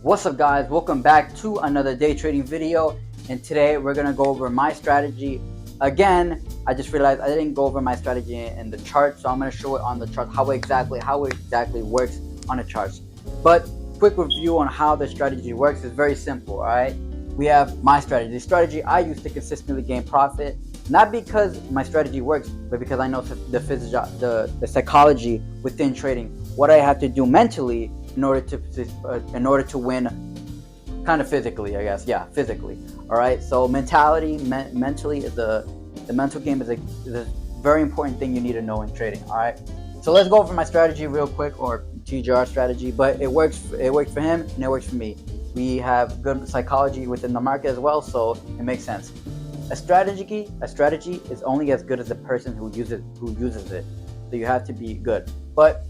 What's up, guys? Welcome back to another day trading video, and today we're gonna go over my strategy again. I just realized I didn't go over my strategy in the chart, so I'm gonna show it on the chart how it exactly works on the charts. But quick review on how the strategy works is very simple. All right, we have my strategy. The strategy I use to consistently gain profit, not because my strategy works, but because I know the psychology within trading, what I have to do mentally in order to win, kind of physically, I guess. Yeah, physically. All right. So mentally is the mental game is a very important thing you need to know in trading. All right. So let's go over my strategy real quick, or TGR strategy. But it works. It works for him and it works for me. We have good psychology within the market as well, so it makes sense. A strategy is only as good as the person who uses it. So you have to be good. But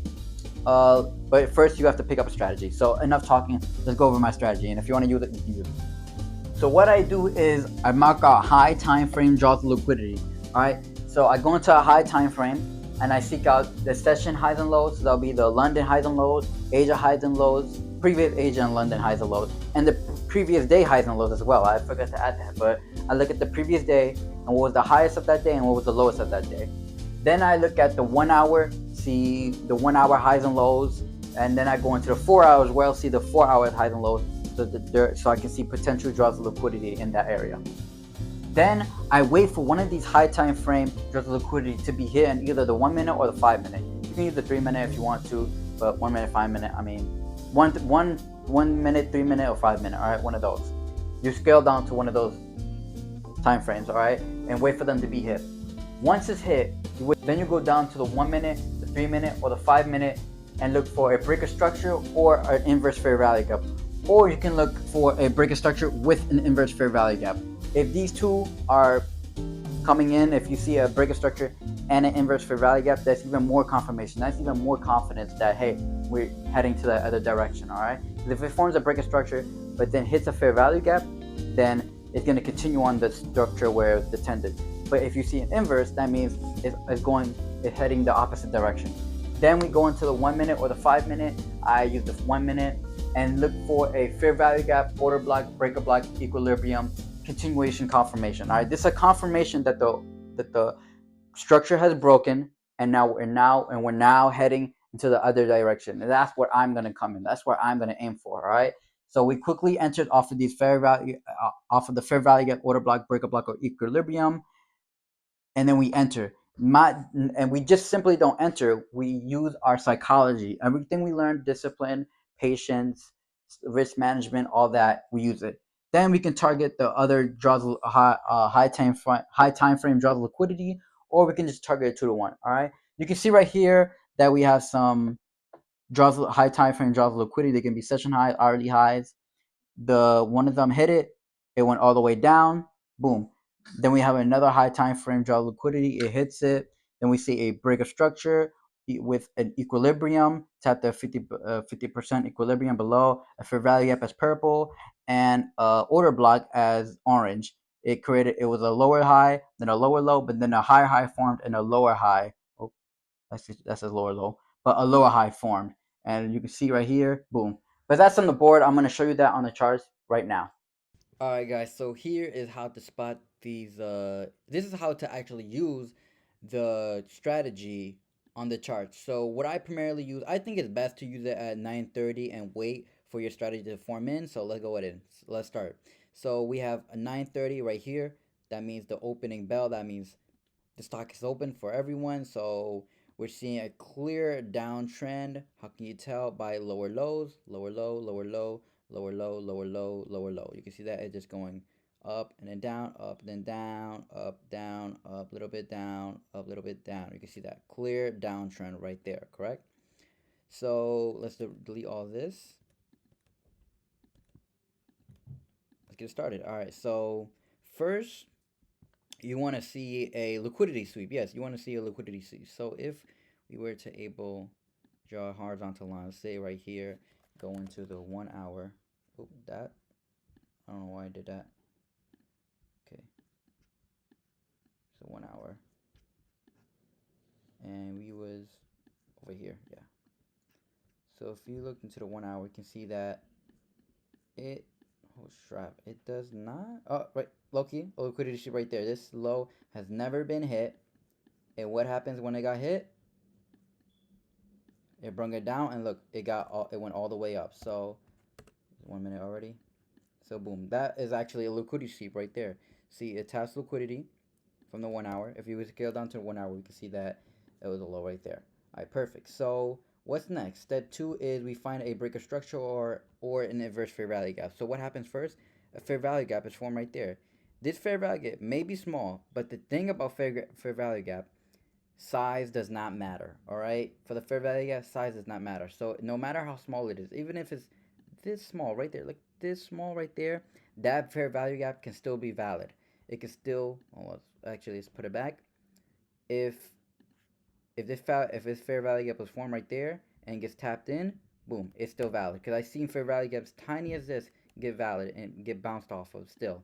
first you have to pick up a strategy. So enough talking. Let's go over my strategy. And if you want to use it, you can use it. So what I do is I mark out high time frame draws liquidity. All right. So I go into a high time frame and I seek out the session highs and lows. So that'll be the London highs and lows, Asia highs and lows, previous Asia and London highs and lows, and the previous day highs and lows as well. I forgot to add that, but I look at the previous day and what was the highest of that day and what was the lowest of that day. Then I look at the 1 hour, see the 1 hour highs and lows, and then I go into the 4 hours where I'll see the 4 hour highs and lows, so I can see potential draws of liquidity in that area. Then I wait for one of these high time frame draws of liquidity to be hit in either the 1 minute or the 5 minute. You can use the 3 minute if you want to, but 1 minute, 5 minute. I mean, 1 minute, 3 minute, or 5 minute. All right, one of those. You scale down to one of those time frames. All right, and wait for them to be hit. Once it's hit, then you go down to the 1 minute, the 3 minute, or the 5 minute and look for a breaker structure or an inverse fair value gap. Or you can look for a breaker structure with an inverse fair value gap. If these two are coming in, if you see a breaker structure and an inverse fair value gap, that's even more confirmation. That's even more confidence that, hey, we're heading to the other direction. All right. If it forms a breaker structure but then hits a fair value gap, then it's going to continue on the structure where it's intended. But if you see an inverse, that means it's heading the opposite direction. Then we go into the 1 minute or the 5 minute. I use the 1 minute and look for a fair value gap, order block, breaker block, equilibrium, continuation, confirmation. All right, this is a confirmation that the structure has broken, and we're now heading into the other direction. And that's what I'm gonna come in. That's where I'm gonna aim for. All right. So we quickly entered off of these off of the fair value gap, order block, breaker block, or equilibrium, and then we enter. And we just simply don't enter. We use our psychology. Everything we learn, discipline, patience, risk management, all that, we use it. Then we can target the other draws, high time frame draws liquidity, or we can just target a 2 to 1. All right. You can see right here that we have some draws, high time frame draws liquidity. They can be session highs, hourly highs. The one of them hit it. It went all the way down. Boom. Then we have another high time frame draw liquidity. It hits it. Then we see a break of structure with an equilibrium. Tap the 50% equilibrium below. A fair value gap as purple, and order block as orange. It was a lower high, then a lower low, but then a higher high formed and a lower high. Oh, that's a lower low, but a lower high formed. And you can see right here, boom. But that's on the board. I'm going to show you that on the charts right now. All right, guys. So here is how to spot these. This is how to actually use the strategy on the chart. So what I primarily use, I think it's best to use it at 9:30 and wait for your strategy to form in. So let's go ahead and let's start. So we have a 9:30 right here. That means the opening bell. That means the stock is open for everyone. So we're seeing a clear downtrend. How can you tell? By lower lows, lower low, lower low, lower low, lower low, lower low. You can see that it's just going up and then down, up and then down, up a little bit down, up a little bit down. You can see that clear downtrend right there, correct? So let's delete all this. Let's get started. All right, so first you want to see a liquidity sweep. Yes, you want to see a liquidity sweep. So if we were to able draw a horizontal line, say right here, go into the 1 hour. Oh, that, I don't know why I did that. Okay, so 1 hour, and we was over here. Yeah. So if you look into the 1 hour, you can see that It, oh strap, it does not. Oh, right, Loki, liquidity sheet right there. This low has never been hit. And what happens when it got hit? It brung it down, and look, it went all the way up. So 1 minute already. So boom, that is actually a liquidity sheet right there. See, it taps liquidity from the 1 hour. If you would scale down to 1 hour, we can see that it was a low right there. All right, perfect. So what's next? Step two is we find a breaker structure or an inverse fair value gap. So what happens first? A fair value gap is formed right there. This fair value gap may be small, but the thing about fair value gap, size does not matter. All right, for the fair value gap, size does not matter. So no matter how small it is, even if it's this small right there, like this small right there, that fair value gap can still be valid. It can still, well, let's put it back. If if this fair value gap was formed right there and gets tapped in, boom, it's still valid. Because I've seen fair value gaps tiny as this get valid and get bounced off of still.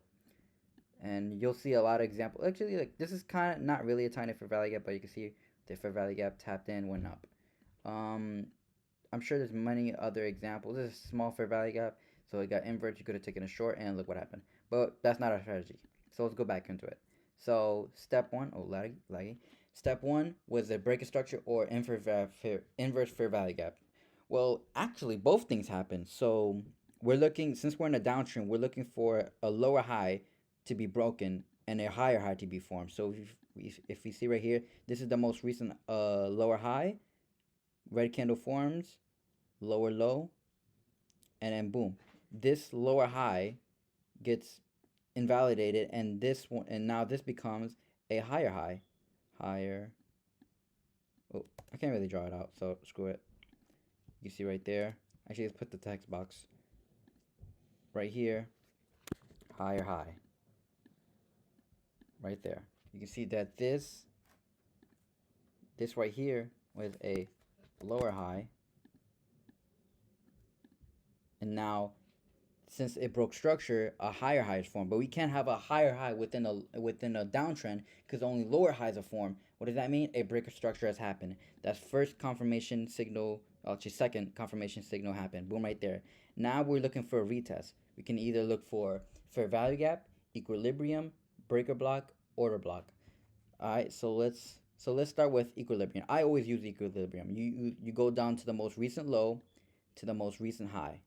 And you'll see a lot of examples. Actually, like this is kind of not really a tiny fair value gap, but you can see the fair value gap tapped in, went up. Um, I'm sure there's many other examples. This is a small fair value gap, so it got inverted. You could have taken a short, and look what happened. But that's not our strategy. So let's go back into it. So step one, oh laggy. Step one was the breaker structure or inverse fair value gap. Well, actually, both things happen. So we're looking, since we're in a downtrend, we're looking for a lower high to be broken and a higher high to be formed. So if we see right here, this is the most recent lower high. Red candle forms, lower low, and then boom, this lower high gets invalidated, and this one, and now this becomes a higher high. Higher, oh, I can't really draw it out, so screw it. You see right there, actually let's put the text box right here. Higher high right there. You can see that this right here was a lower high, and now since it broke structure, a higher high is formed. But we can't have a higher high within a downtrend because only lower highs are formed. What does that mean? A breaker structure has happened. That's first confirmation signal. Actually, second confirmation signal happened. Boom, right there. Now we're looking for a retest. We can either look for fair value gap, equilibrium, breaker block, order block. All right. So let's start with equilibrium. I always use equilibrium. You go down to the most recent low to the most recent high.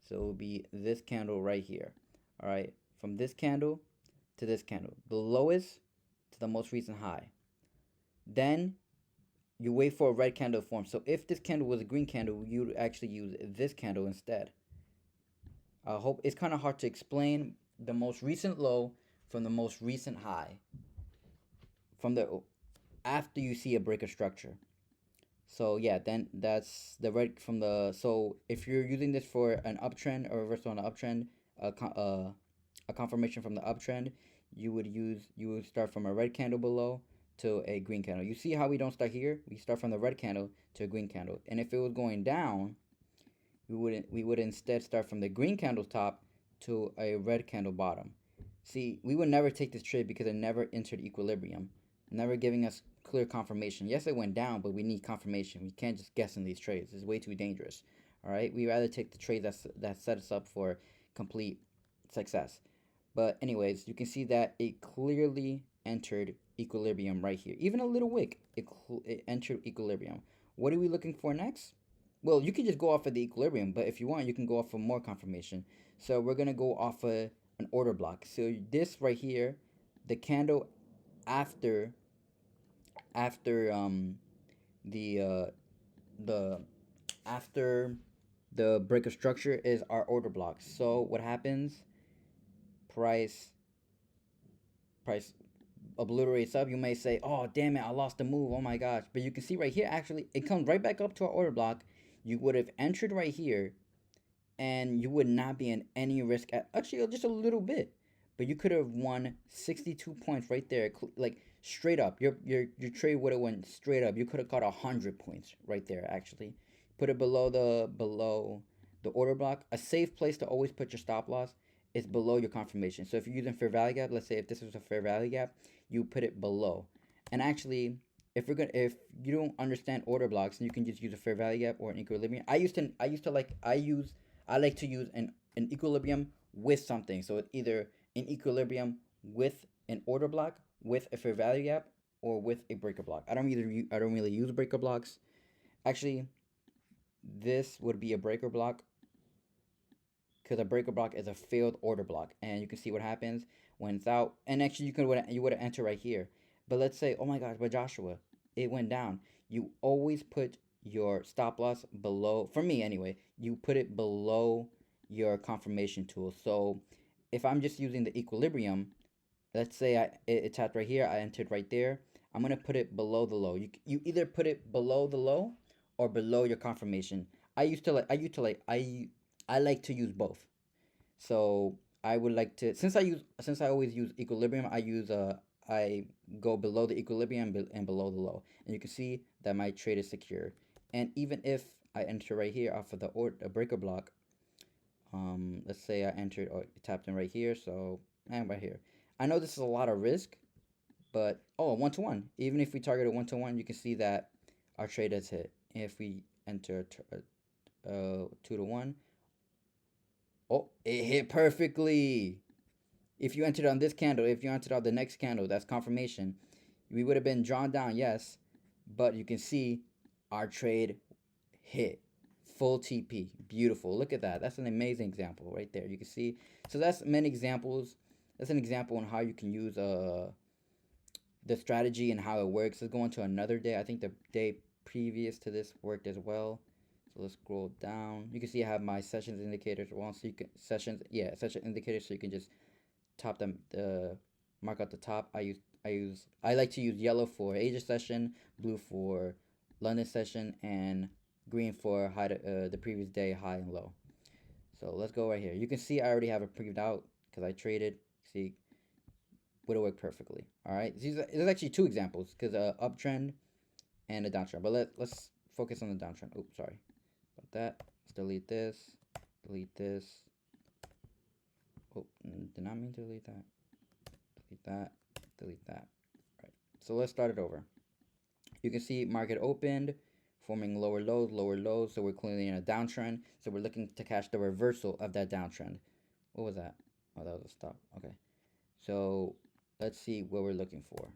So it will be this candle right here. All right, from this candle to this candle, the lowest to the most recent high. Then you wait for a red candle to form. So if this candle was a green candle, you'd actually use this candle instead. I hope it's kind of hard to explain the most recent low from the most recent high from the after you see a breaker structure. So yeah, then that's the red from the. So if you're using this for an uptrend or reversal on an uptrend, a confirmation from the uptrend, you would start from a red candle below to a green candle. You see how we don't start here? We start from the red candle to a green candle. And if it was going down, we would instead start from the green candle top to a red candle bottom. See, we would never take this trade because it never entered equilibrium, never giving us clear confirmation. Yes, it went down, but we need confirmation. We can't just guess in these trades. It's way too dangerous. All right, we rather take the trade that set us up for complete success. But anyways, you can see that it clearly entered equilibrium right here. Even a little wick, it entered equilibrium. What are we looking for next? Well, you can just go off of the equilibrium, but if you want, you can go off of more confirmation. So we're gonna go off of an order block. So this right here, the candle after after the the after the break of structure is our order block. So what happens? Price price obliterates up. You may say, "Oh, damn it, I lost the move. Oh my gosh!" But you can see right here, actually, it comes right back up to our order block. You would have entered right here, and you would not be in any risk at actually just a little bit, but you could have won 62 points right there, like straight up. Your trade would have went straight up. You could have got 100 points right there. Actually, put it below the order block. A safe place to always put your stop loss is below your confirmation. So if you're using fair value gap, let's say if this was a fair value gap, you put it below. And actually, if you don't understand order blocks, you can just use a fair value gap or an equilibrium. I like to use an equilibrium with something. So it's either an equilibrium with an order block, with a fair value gap, or with a breaker block. I don't really use breaker blocks. Actually, this would be a breaker block because a breaker block is a failed order block, and you can see what happens when it's out. And actually, you would have entered right here. But let's say, oh my gosh, but Joshua, it went down. You always put your stop loss below. For me, anyway, you put it below your confirmation tool. So if I'm just using the equilibrium, let's say it tapped right here, I entered right there. I'm gonna put it below the low. You either put it below the low or below your confirmation. I like to use both. So I would like to, since I always use equilibrium, I go below the equilibrium and below the low, and you can see that my trade is secure. And even if I enter right here off of the breaker block, let's say I entered or tapped in right here, so and right here. I know this is a lot of risk, but oh, 1-to-1. Even if we target a 1-to-1, you can see that our trade has hit. If we enter 2-to-1, oh, it hit perfectly. If you entered on this candle, if you entered on the next candle, that's confirmation. We would have been drawn down, yes, but you can see our trade hit full TP. Beautiful. Look at that. That's an amazing example right there. You can see. So that's many examples. That's an example on how you can use the strategy and how it works. Let's go on to another day. I think the day previous to this worked as well. So let's scroll down. You can see I have my sessions indicators. Well, so you can session indicators. So you can just top them, the mark at the top. I like to use yellow for Asia session, blue for London session, and green for the previous day high and low. So let's go right here. You can see I already have it previewed out because I traded. See, would have worked perfectly. All right, there's actually two examples because uptrend and a downtrend. But let's focus on the downtrend. Oops, sorry about that. Let's delete this. Delete this. Oh, did not mean to delete that. Delete that. Delete that. All right. So let's start it over. You can see market opened, forming lower lows. So we're clearly in a downtrend. So we're looking to catch the reversal of that downtrend. What was that? Oh, that was a stop. Okay. So let's see what we're looking for.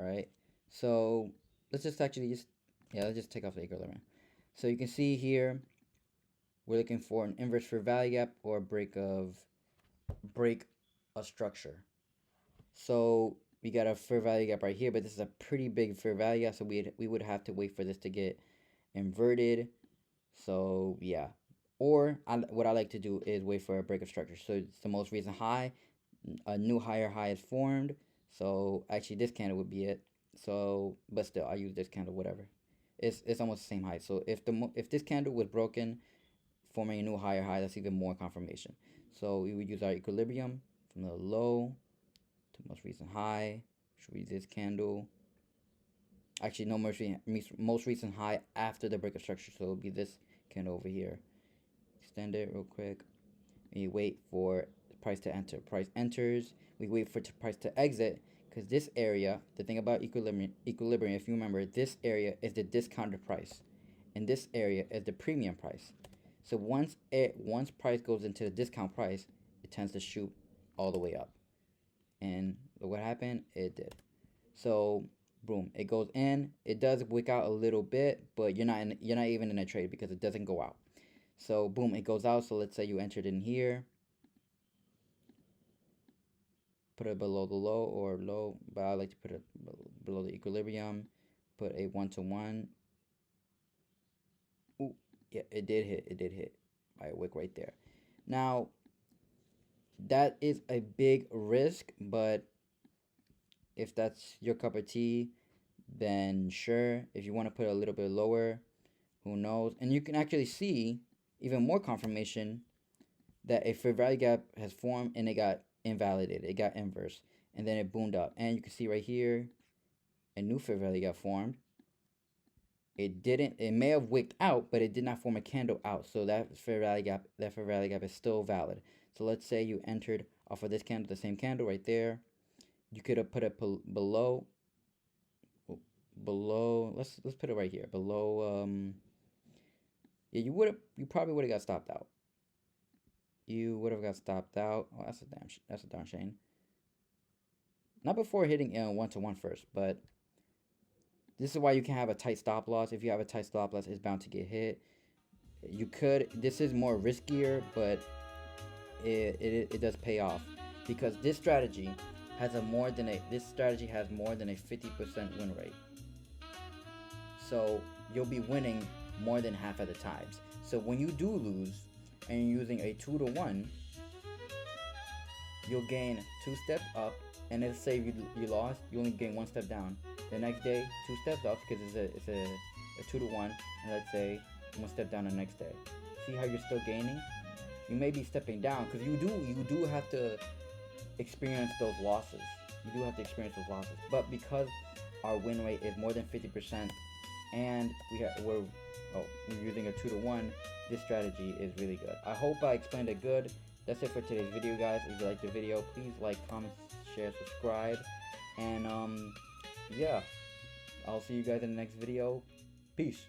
All right. So let's just let's just take off the equilibrium. So you can see here we're looking for an inverse fair value gap or break a structure. So we got a fair value gap right here, but this is a pretty big fair value gap, so we would have to wait for this to get inverted. So yeah, or what I like to do is wait for a break of structure. So it's the most recent high, a new higher high is formed. So actually, this candle would be it. So, but still, I use this candle, whatever. It's almost the same height. So if this candle was broken, forming a new higher high, that's even more confirmation. So we would use our equilibrium from the low to most recent high, which would be this candle. Actually, no, most recent high after the break of structure, so it would be this candle over here. Extend it real quick. And you wait for the price to enter. Price enters. We wait for price to exit because this area, the thing about equilibrium, if you remember, this area is the discounted price, and this area is the premium price. So once price goes into the discount price, it tends to shoot all the way up. And look what happened. It did. So boom, it goes in. It does wick out a little bit, but you're not even in a trade because it doesn't go out. So boom, it goes out. So let's say you entered in here, put it below the low or low, but I like to put it below the equilibrium. Put a 1-to-1. Ooh, yeah, it did hit. It did hit by a wick right there. Now that is a big risk, but if that's your cup of tea, then sure. If you want to put it a little bit lower, who knows? And you can actually see even more confirmation that a fair value gap has formed and it got invalidated. It got inverse. And then it boomed up. And you can see right here, a new fair value gap formed. It may have wicked out, but it did not form a candle out. So that fair value gap is still valid. So let's say you entered off of this candle, the same candle right there. You could have put it below. Let's put it right here. Below yeah, you probably would have got stopped out. you would have got stopped out. Oh, that's a darn shame. Not before hitting 1-to-1 first, but this is why you can have a tight stop loss. If you have a tight stop loss, it's bound to get hit. You could. This is more riskier, but it does pay off because this strategy has more than a 50% win rate. So you'll be winning more than half of the times. So when you do lose and you're using a 2-to-1, you'll gain 2 steps up, and let's say you lost, you only gain 1 step down. The next day, 2 steps up because it's a 2-to-1, and let's say 1 step down the next day. See how you're still gaining? You may be stepping down because you do have to experience those losses. But because our win rate is more than 50%, and we're using a 2-to-1, this strategy is really good. I hope I explained it good. That's it for today's video, guys. If you liked the video, please like, comment, share, subscribe, and yeah, I'll see you guys in the next video. Peace.